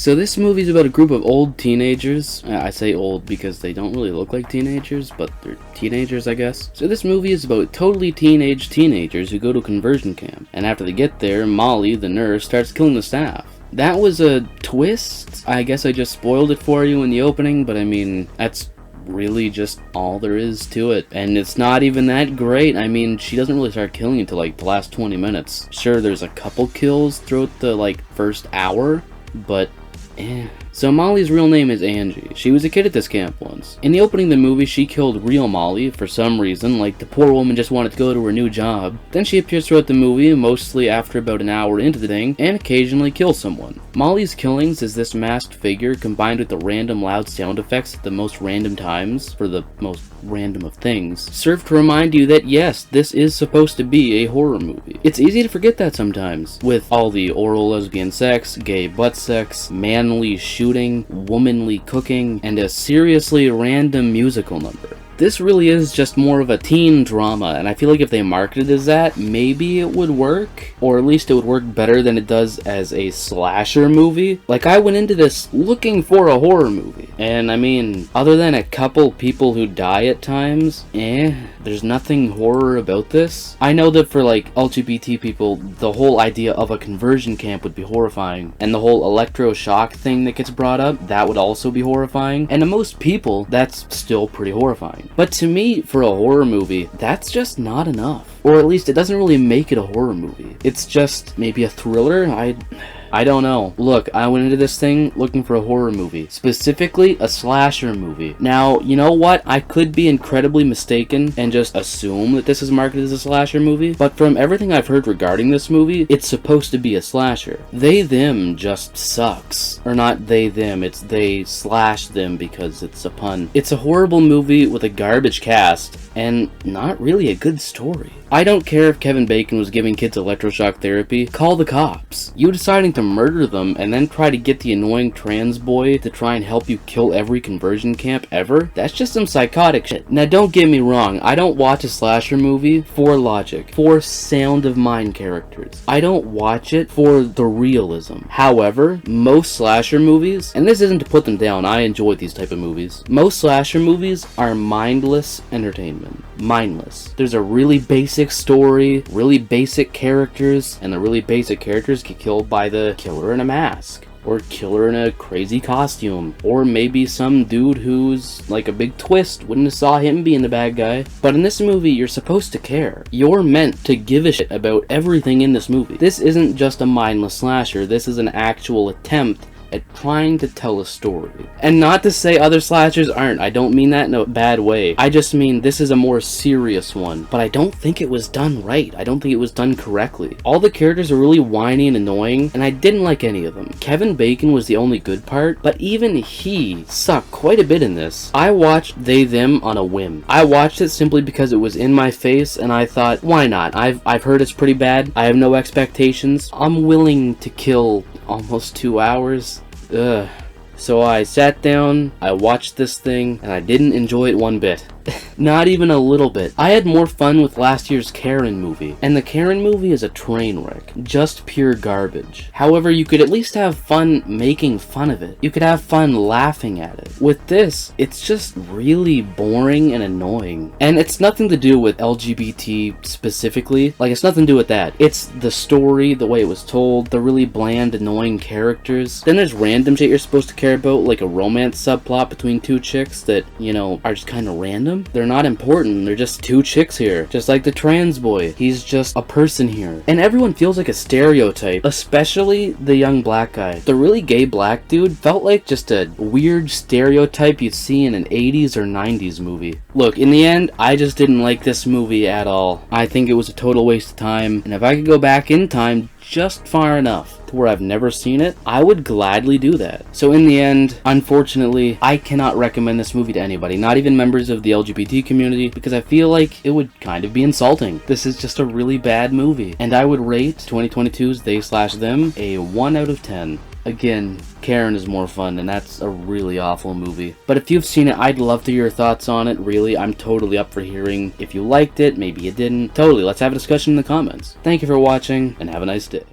So this movie is about a group of old teenagers. I say old because they don't really look like teenagers, but they're teenagers, I guess. So this movie is about totally teenagers who go to a conversion camp. And after they get there, Molly, the nurse, starts killing the staff. That was a twist. I guess I just spoiled it for you in the opening, but I mean, that's really just all there is to it, and it's not even that great. I mean, she doesn't really start killing until like the last 20 minutes. Sure, there's a couple kills throughout the like first hour, but So Molly's real name is Angie. She was a kid at this camp once. In the opening of the movie, she killed real Molly for some reason, like the poor woman just wanted to go to her new job. Then she appears throughout the movie, mostly after about an hour into the thing, and occasionally kills someone. Molly's killings is this masked figure combined with the random loud sound effects at the most random times, for the most random of things, serve to remind you that yes, this is supposed to be a horror movie. It's easy to forget that sometimes, with all the oral lesbian sex, gay butt sex, manly shooting, womanly cooking, and a seriously random musical number. This really is just more of a teen drama, and I feel like if they marketed it as that, maybe it would work, or at least it would work better than it does as a slasher movie. Like, I went into this looking for a horror movie, and I mean, other than a couple people who die at times, there's nothing horror about this. I know that for like LGBT people, the whole idea of a conversion camp would be horrifying, and the whole electroshock thing that gets brought up, that would also be horrifying, and to most people, that's still pretty horrifying. But to me, for a horror movie, that's just not enough. Or at least it doesn't really make it a horror movie. It's just maybe a thriller? I don't know. Look, I went into this thing looking for a horror movie. Specifically, a slasher movie. Now, you know what? I could be incredibly mistaken and just assume that this is marketed as a slasher movie, but from everything I've heard regarding this movie, it's supposed to be a slasher. They, them just sucks. Or not they, them, it's they slash them because it's a pun. It's a horrible movie with a garbage cast, and not really a good story. I don't care if Kevin Bacon was giving kids electroshock therapy, call the cops. You deciding to murder them and then try to get the annoying trans boy to try and help you kill every conversion camp ever? That's just some psychotic shit. Now don't get me wrong, I don't watch a slasher movie for logic, for sound of mind characters. I don't watch it for the realism. However, most slasher movies, and this isn't to put them down, I enjoy these type of movies, most slasher movies are mindless entertainment. Mindless. There's a really basic story, really basic characters, and the really basic characters get killed by the killer in a mask, or killer in a crazy costume, or maybe some dude who's like a big twist, wouldn't have saw him being the bad guy. But in this movie, you're supposed to care. You're meant to give a shit about everything in this movie. This isn't just a mindless slasher, this is an actual attempt at trying to tell a story. And not to say other slashers aren't, I don't mean that in a bad way. I just mean this is a more serious one, but I don't think it was done right. I don't think it was done correctly. All the characters are really whiny and annoying, and I didn't like any of them. Kevin Bacon was the only good part, but even he sucked quite a bit in this. I watched They Them on a whim. I watched it simply because it was in my face, and I thought, why not? I've heard it's pretty bad. I have no expectations. I'm willing to kill almost 2 hours. Ugh. So I sat down, I watched this thing, and I didn't enjoy it one bit. Not even a little bit. I had more fun with last year's Karen movie, and the Karen movie is a train wreck. Just pure garbage. However, you could at least have fun making fun of it. You could have fun laughing at it. With this, it's just really boring and annoying. And it's nothing to do with LGBT specifically. Like, it's nothing to do with that. It's the story, the way it was told, the really bland, annoying characters. Then there's random shit you're supposed to care about, like a romance subplot between two chicks that, you know, are just kind of random. They're not important, they're just two chicks here. Just like the trans boy, he's just a person here. And everyone feels like a stereotype, especially the young black guy. The really gay black dude felt like just a weird stereotype you'd see in an 80s or 90s movie. Look, in the end, I just didn't like this movie at all. I think it was a total waste of time, and if I could go back in time just far enough to where I've never seen it, I would gladly do that. So in the end, unfortunately, I cannot recommend this movie to anybody, not even members of the LGBT community, because I feel like it would kind of be insulting. This is just a really bad movie, and I would rate 2022's They/Them a 1 out of 10. Again, Karen is more fun, and that's a really awful movie. But if you've seen it, I'd love to hear your thoughts on it, really. I'm totally up for hearing if you liked it, maybe you didn't. Totally, let's have a discussion in the comments. Thank you for watching, and have a nice day.